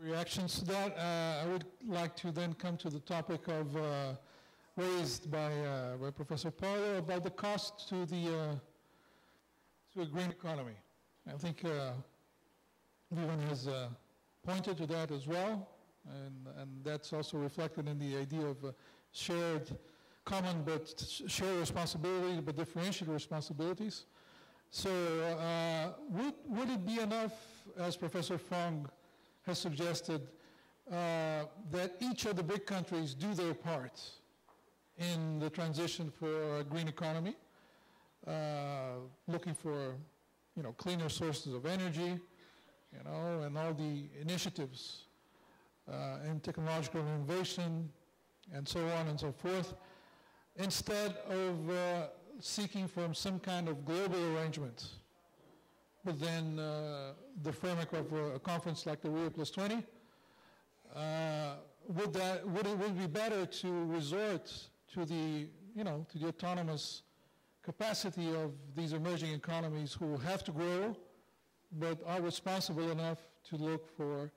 Reactions to that, I would like to then come to the topic of raised by Professor Paulo about the cost to a green economy. I think everyone has pointed to that as well, and that's also reflected in the idea of shared, common but shared responsibility, but differentiated responsibilities. So would it be enough, as Professor Fong has suggested, that each of the big countries do their part in the transition for a green economy, looking for, cleaner sources of energy, and all the initiatives in technological innovation, and so on and so forth, instead of seeking from some kind of global arrangement within the framework of a conference like the Rio +20, would it be better to resort to the autonomous capacity of these emerging economies who have to grow, but are responsible enough to look for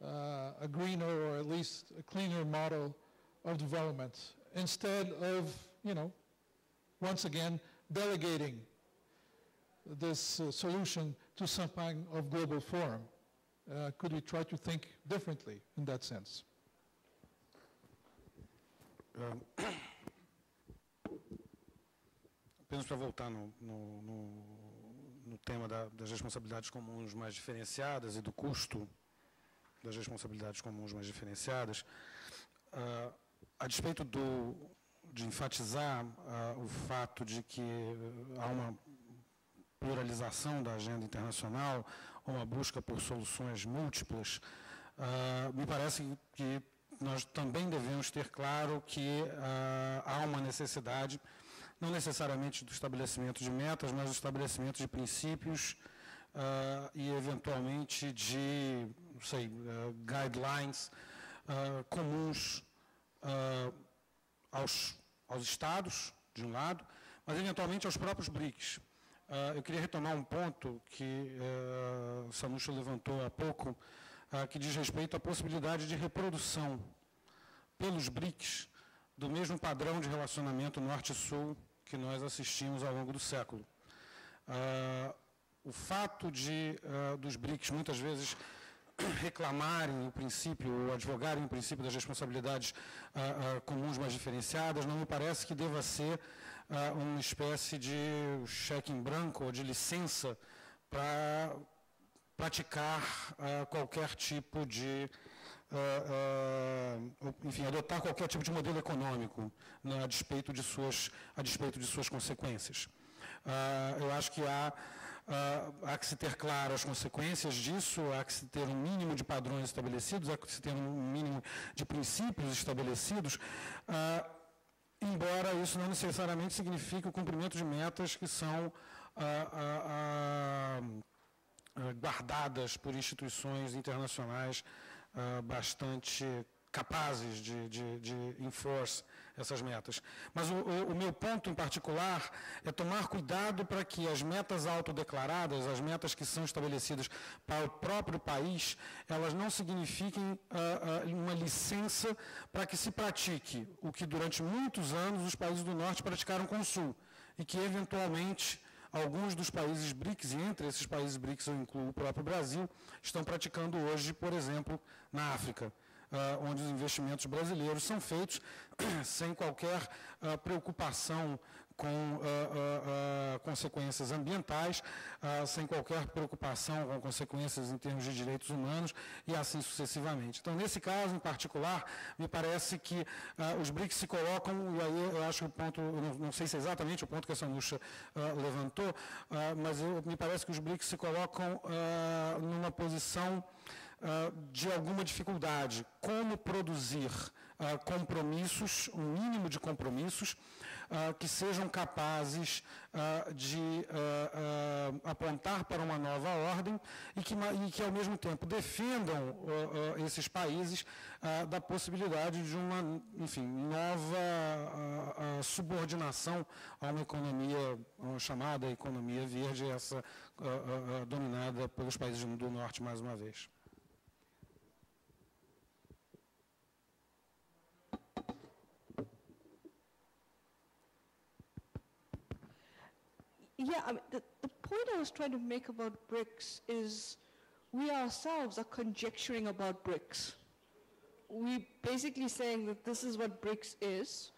a greener or at least a cleaner model of development, instead of, once again, delegating this solution to some kind of global forum? Could we try to think differently in that sense? Apenas para voltar no tema das responsabilidades comuns mais diferenciadas e do custo das responsabilidades comuns mais diferenciadas, a despeito de enfatizar o fato de que há uma pluralização da agenda internacional, uma busca por soluções múltiplas, me parece que nós também devemos ter claro que há uma necessidade, não necessariamente do estabelecimento de metas, mas do estabelecimento de princípios e, eventualmente, de, guidelines comuns aos Estados, de um lado, mas, eventualmente, aos próprios BRICS. Eu queria retomar um ponto que Sanucha levantou há pouco, que diz respeito à possibilidade de reprodução pelos BRICS do mesmo padrão de relacionamento norte-sul que nós assistimos ao longo do século. O fato dos BRICS muitas vezes reclamarem o princípio, ou advogarem o princípio das responsabilidades comuns mais diferenciadas, não me parece que deva ser uma espécie de cheque em branco ou de licença para praticar qualquer tipo de, adotar qualquer tipo de modelo econômico a despeito de suas consequências. Eu acho que há que se ter claro as consequências disso, há que se ter um mínimo de padrões estabelecidos, há que se ter um mínimo de princípios estabelecidos, embora isso não necessariamente signifique o cumprimento de metas que são guardadas por instituições internacionais bastante capazes de enforce essas metas. Mas o meu ponto em particular é tomar cuidado para que as metas autodeclaradas, as metas que são estabelecidas para o próprio país, elas não signifiquem uma licença para que se pratique o que durante muitos anos os países do Norte praticaram com o Sul, e que eventualmente alguns dos países BRICS, e entre esses países BRICS eu incluo o próprio Brasil, estão praticando hoje, por exemplo, na África, onde os investimentos brasileiros são feitos sem qualquer preocupação com consequências ambientais, sem qualquer preocupação com consequências em termos de direitos humanos e assim sucessivamente. Então, nesse caso em particular, me parece que os BRICS se colocam, e aí eu acho que o ponto, não sei se é exatamente o ponto que a Sanucha levantou, mas me parece que os BRICS se colocam numa posição de alguma dificuldade. Como produzir compromissos, um mínimo de compromissos, que sejam capazes de apontar para uma nova ordem e que ao mesmo tempo, defendam esses países da possibilidade de uma, nova subordinação a uma economia, uma chamada economia verde, essa dominada pelos países do Norte, mais uma vez. Yeah, I mean, the point I was trying to make about BRICS is we ourselves are conjecturing about BRICS. We basically saying that this is what BRICS is,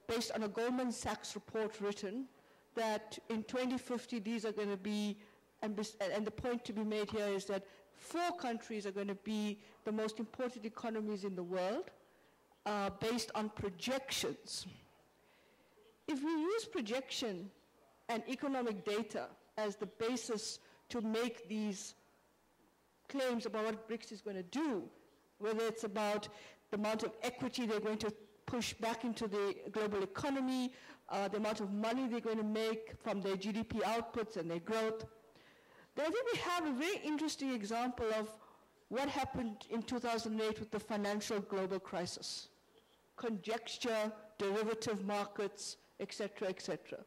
based on a Goldman Sachs report written, that in 2050 these are going to be, and the point to be made here is that 4 countries are going to be the most important economies in the world, based on projections. If we use projection and economic data as the basis to make these claims about what BRICS is going to do, whether it's about the amount of equity they're going to push back into the global economy, the amount of money they're going to make from their GDP outputs and their growth, then I think we have a very interesting example of what happened in 2008 with the financial global crisis. Conjecture, derivative markets, et cetera, et cetera.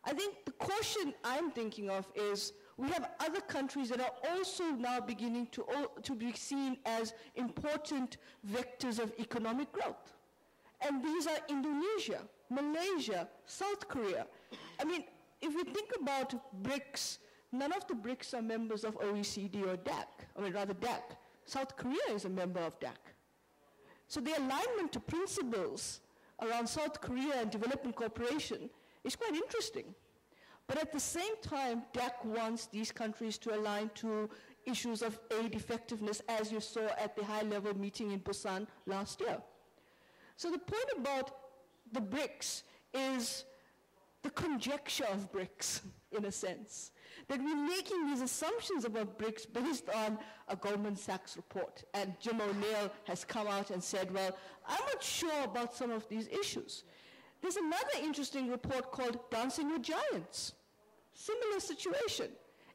I think the caution I'm thinking of is we have other countries that are also now beginning to be seen as important vectors of economic growth. And these are Indonesia, Malaysia, South Korea. I mean, if we think about BRICS, none of the BRICS are members of OECD or DAC, I mean rather DAC. South Korea is a member of DAC. So the alignment to principles around South Korea and development cooperation is quite interesting. But at the same time, DAC wants these countries to align to issues of aid effectiveness, as you saw at the high-level meeting in Busan last year. So the point about the BRICS is the conjecture of BRICS, in a sense. That we're making these assumptions about BRICS based on a Goldman Sachs report. And Jim O'Neill has come out and said, well, I'm not sure about some of these issues. There's another interesting report called Dancing with Giants. Similar situation.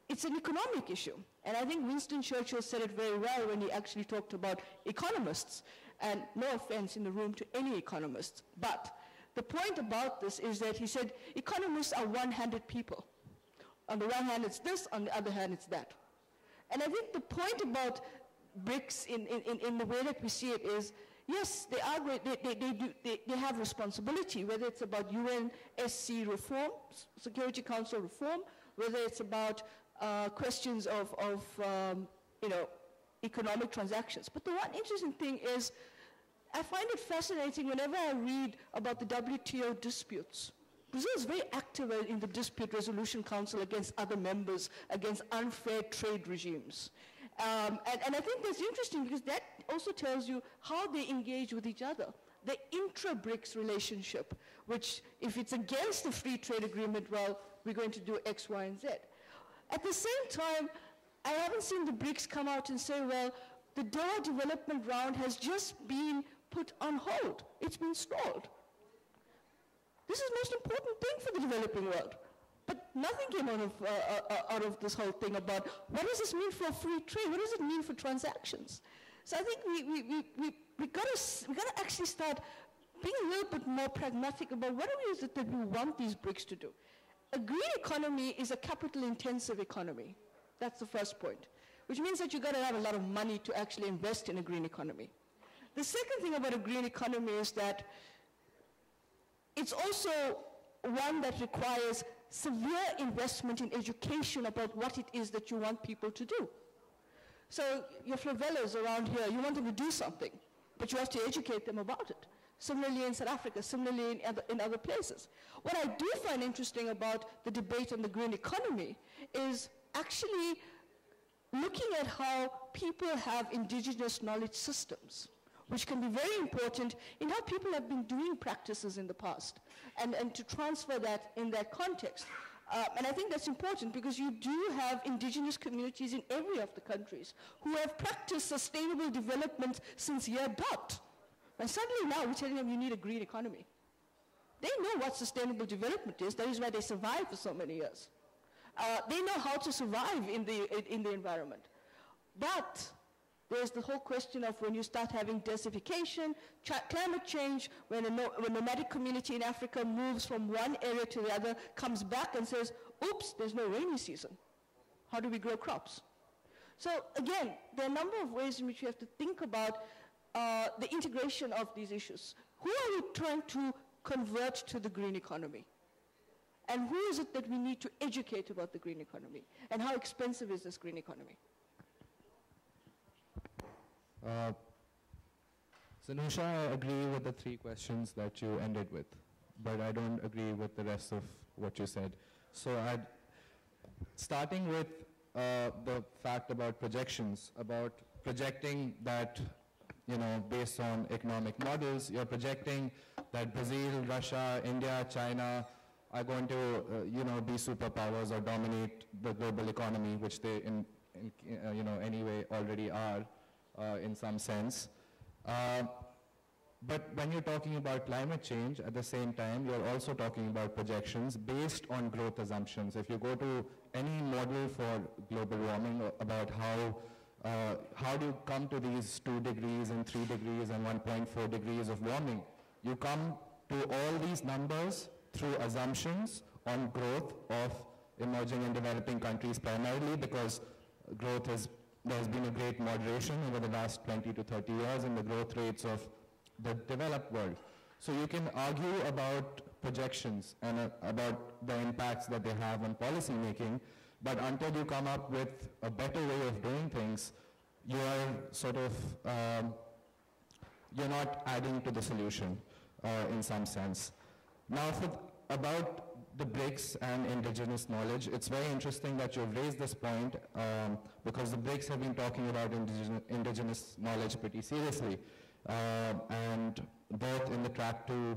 It's an economic issue. And I think Winston Churchill said it very well when he actually talked about economists. And no offense in the room to any economists. But the point about this is that he said economists are one-handed people. On the one hand it's this, on the other hand it's that. And I think the point about BRICS in the way that we see it is, yes, they are great, they have responsibility, whether it's about UNSC reform, Security Council reform, whether it's about questions of economic transactions. But the one interesting thing is, I find it fascinating whenever I read about the WTO disputes. Brazil is very active in the Dispute Resolution Council against other members, against unfair trade regimes. And I think that's interesting because that also tells you how they engage with each other. The intra-BRICS relationship, which if it's against the free trade agreement, well, we're going to do X, Y, and Z. At the same time, I haven't seen the BRICS come out and say, well, the Doha development round has just been put on hold. It's been stalled. This is the most important thing for the developing world. But nothing came out of this whole thing about what does this mean for free trade? What does it mean for transactions? So I think we got to actually start being a little bit more pragmatic about what it is that we want these BRICS to do. A green economy is a capital-intensive economy. That's the first point, which means that you've got to have a lot of money to actually invest in a green economy. The second thing about a green economy is that it's also one that requires severe investment in education about what it is that you want people to do. So your favelas around here, you want them to do something, but you have to educate them about it. Similarly in South Africa, similarly in other places. What I do find interesting about the debate on the green economy is actually looking at how people have indigenous knowledge systems, which can be very important in how people have been doing practices in the past, and to transfer that in that context. And I think that's important because you do have indigenous communities in every of the countries who have practiced sustainable development since year dot. And suddenly now we're telling them you need a green economy. They know what sustainable development is. That is why they survived for so many years. They know how to survive in the environment. But there's the whole question of when you start having desertification, climate change, when a nomadic community in Africa moves from one area to the other, comes back and says, oops, there's no rainy season. How do we grow crops? So again, there are a number of ways in which you have to think about the integration of these issues. Who are we trying to convert to the green economy? And who is it that we need to educate about the green economy? And how expensive is this green economy? So Nusha, I agree with the three questions that you ended with, but I don't agree with the rest of what you said. So starting with the fact about projections, about projecting that, based on economic models, you're projecting that Brazil, Russia, India, China are going to, be superpowers or dominate the global economy, which they, anyway already are in some sense. But when you're talking about climate change, at the same time, you're also talking about projections based on growth assumptions. If you go to any model for global warming about how do you come to these 2 degrees and 3 degrees and 1.4 degrees of warming, you come to all these numbers through assumptions on growth of emerging and developing countries primarily, because there's been a great moderation over the last 20 to 30 years in the growth rates of the developed world. So you can argue about projections and about the impacts that they have on policy making, but until you come up with a better way of doing things, you are sort of, you're not adding to the solution in some sense. Now about the BRICS and indigenous knowledge, it's very interesting that you've raised this point because the BRICS have been talking about indigenous knowledge pretty seriously. And both in the Track 2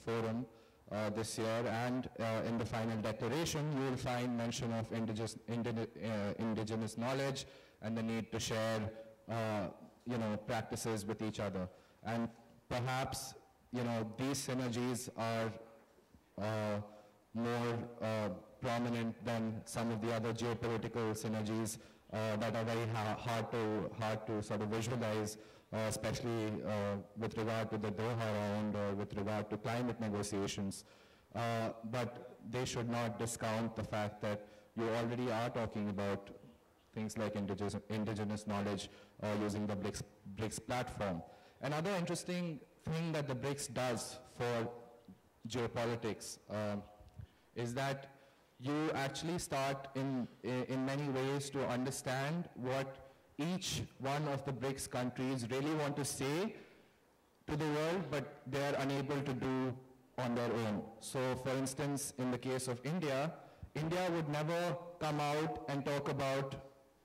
forum this year and in the final declaration, you will find mention of indigenous knowledge and the need to share practices with each other. And perhaps these synergies are more prominent than some of the other geopolitical synergies that are very hard to sort of visualize, especially with regard to the Doha round or with regard to climate negotiations. But they should not discount the fact that you already are talking about things like indigenous knowledge using the BRICS platform. Another interesting thing that the BRICS does for geopolitics is that you actually start in many ways to understand what each one of the BRICS countries really want to say to the world, but they are unable to do on their own. So for instance, in the case of India would never come out and talk about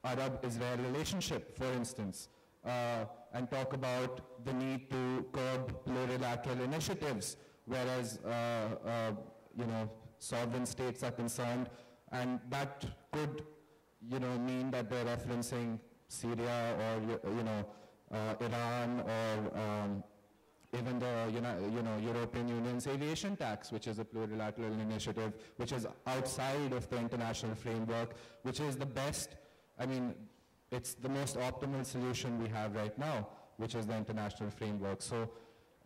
Arab-Israel relationship, for instance, and talk about the need to curb plurilateral initiatives, whereas sovereign states are concerned, and that could mean that they're referencing Syria or Iran or even the European Union's aviation tax, which is a plurilateral initiative, which is outside of the international framework, which is the best, it's the most optimal solution we have right now, which is the international framework. So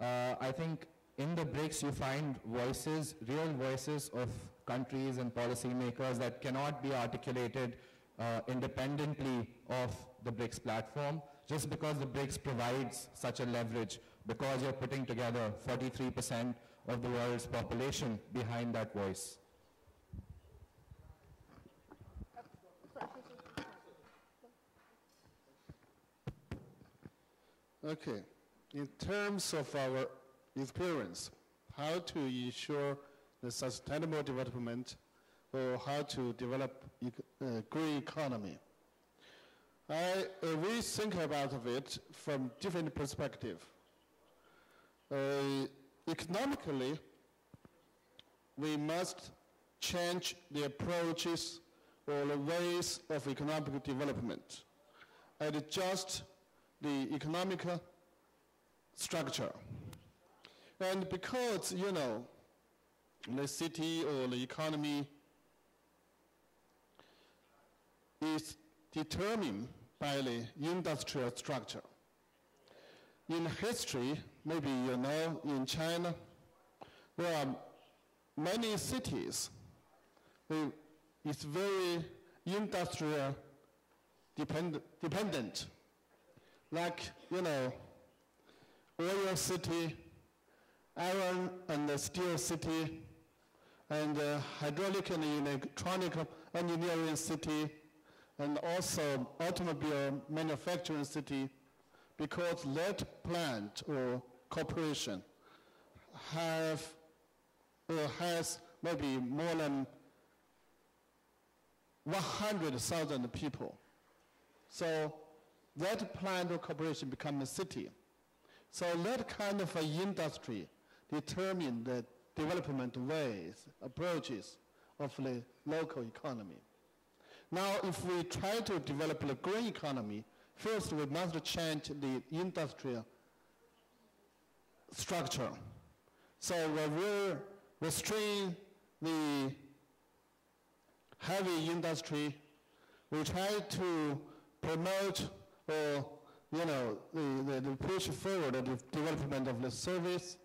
I think in the BRICS you find voices, real voices of countries and policymakers that cannot be articulated independently of the BRICS platform, just because the BRICS provides such a leverage, because you're putting together 43% of the world's population behind that voice. Okay, in terms of our experience, how to ensure the sustainable development or how to develop green economy, we think about it from different perspectives. Economically, we must change the approaches or the ways of economic development and adjust the economic structure. And because, the city or the economy is determined by the industrial structure. In history, maybe in China, there are many cities it's very industrial dependent. Like, oil city, iron and steel city, and hydraulic and electronic engineering city, and also automobile manufacturing city, because that plant or corporation has maybe more than 100,000 people. So that plant or corporation becomes a city. So that kind of an industry determines the development ways, approaches of the local economy. Now, if we try to develop a green economy, first we must change the industrial structure. So we will restrain the heavy industry. We try to promote or the push forward the development of the service,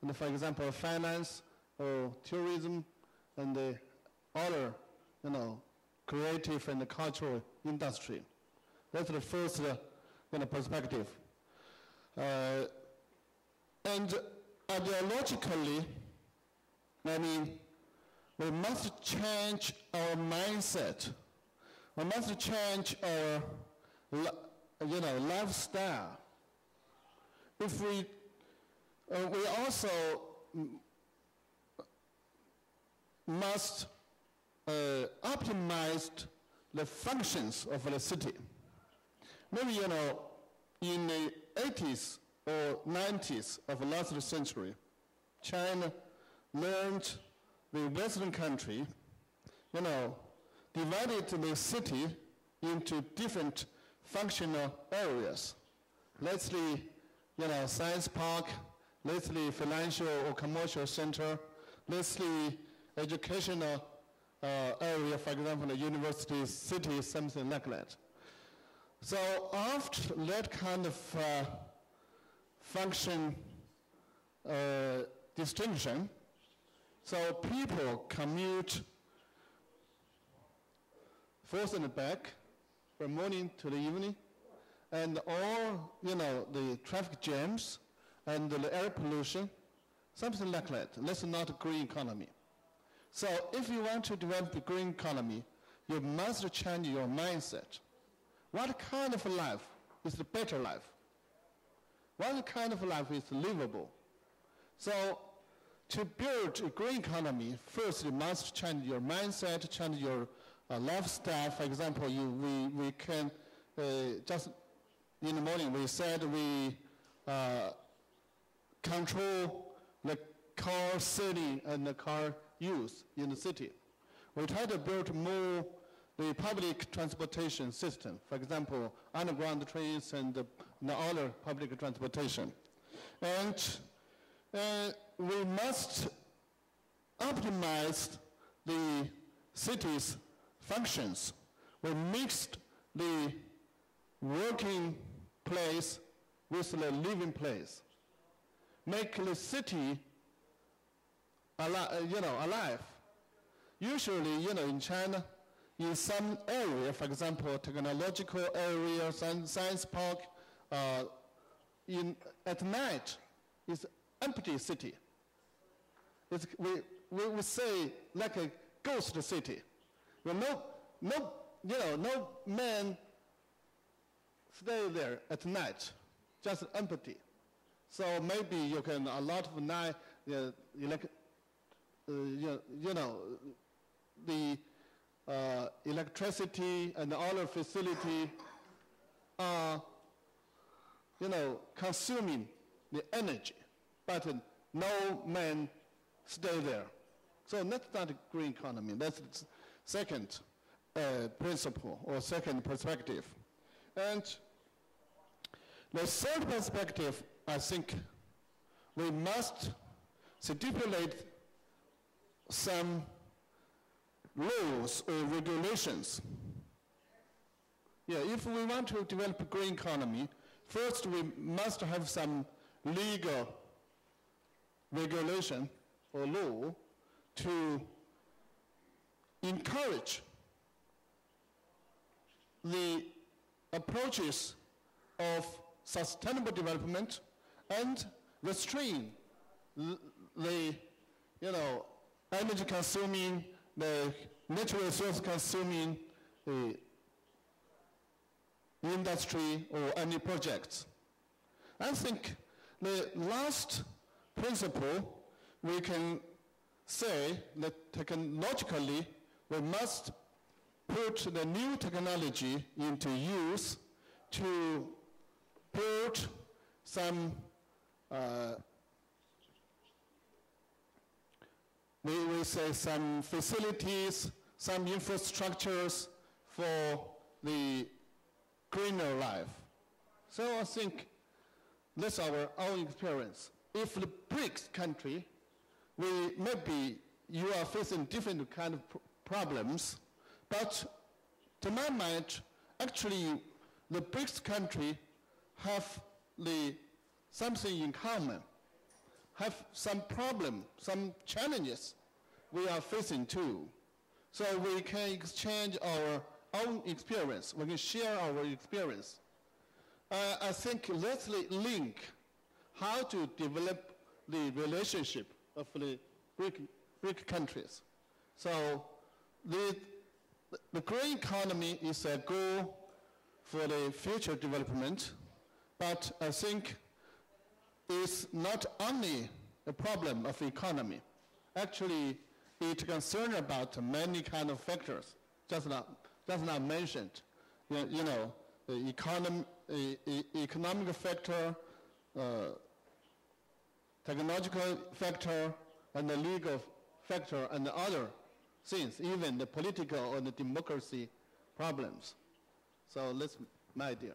and for example, finance or tourism and the other, creative and cultural industry. That's the first, perspective. And ideologically, we must change our mindset. We must change our, lifestyle. If we also must optimize the functions of the city. Maybe, in the 80s or 90s of last century, China learned the Western country, divided the city into different functional areas. Let's say, science park, let's say financial or commercial center, let's say educational area, for example, the university, city, something like that. So after that kind of function distinction, so people commute forth and back from morning to the evening, and all, the traffic jams and the air pollution, something like that. That's not a green economy. So if you want to develop a green economy, you must change your mindset. What kind of life is the better life? What kind of life is livable? So to build a green economy, first you must change your mindset, change your lifestyle. For example, we can just in the morning we said we control the car city and the car use in the city. We try to build more the public transportation system, for example, underground trains and the other public transportation. And we must optimize the city's functions. We mixed the working place with the living place. Make the city alive. Usually, in China, in some area, for example, technological area, science park, at night, it's empty city. We would say like a ghost city. No man stay there at night, just empty. So maybe you can a lot of night, the electricity and other facility are, consuming the energy, but no man stay there. So that's not a green economy. That's the second principle or second perspective. And the third perspective, I think we must stipulate some rules or regulations. If we want to develop a green economy, first we must have some legal regulation or law to encourage the approaches of sustainable development and restrain the energy consuming, the natural resource consuming industry or any projects. I think the last principle we can say that technologically we must put the new technology into use to build some we say some facilities, some infrastructures for the greener life. So I think that's our own experience. If the BRICS country, maybe you are facing different kind of problems, but to my mind, actually the BRICS country have something in common, have some problem, some challenges we are facing too. So we can exchange our own experience, we can share our experience. I think let's link how to develop the relationship of the BRIC countries. So the green economy is a goal for the future development, but I think it's not only a problem of economy. Actually, it concerns about many kind of factors, just not mentioned. You know, the economic factor, technological factor, and the legal factor, and the other things, even the political or the democracy problems. So that's my idea.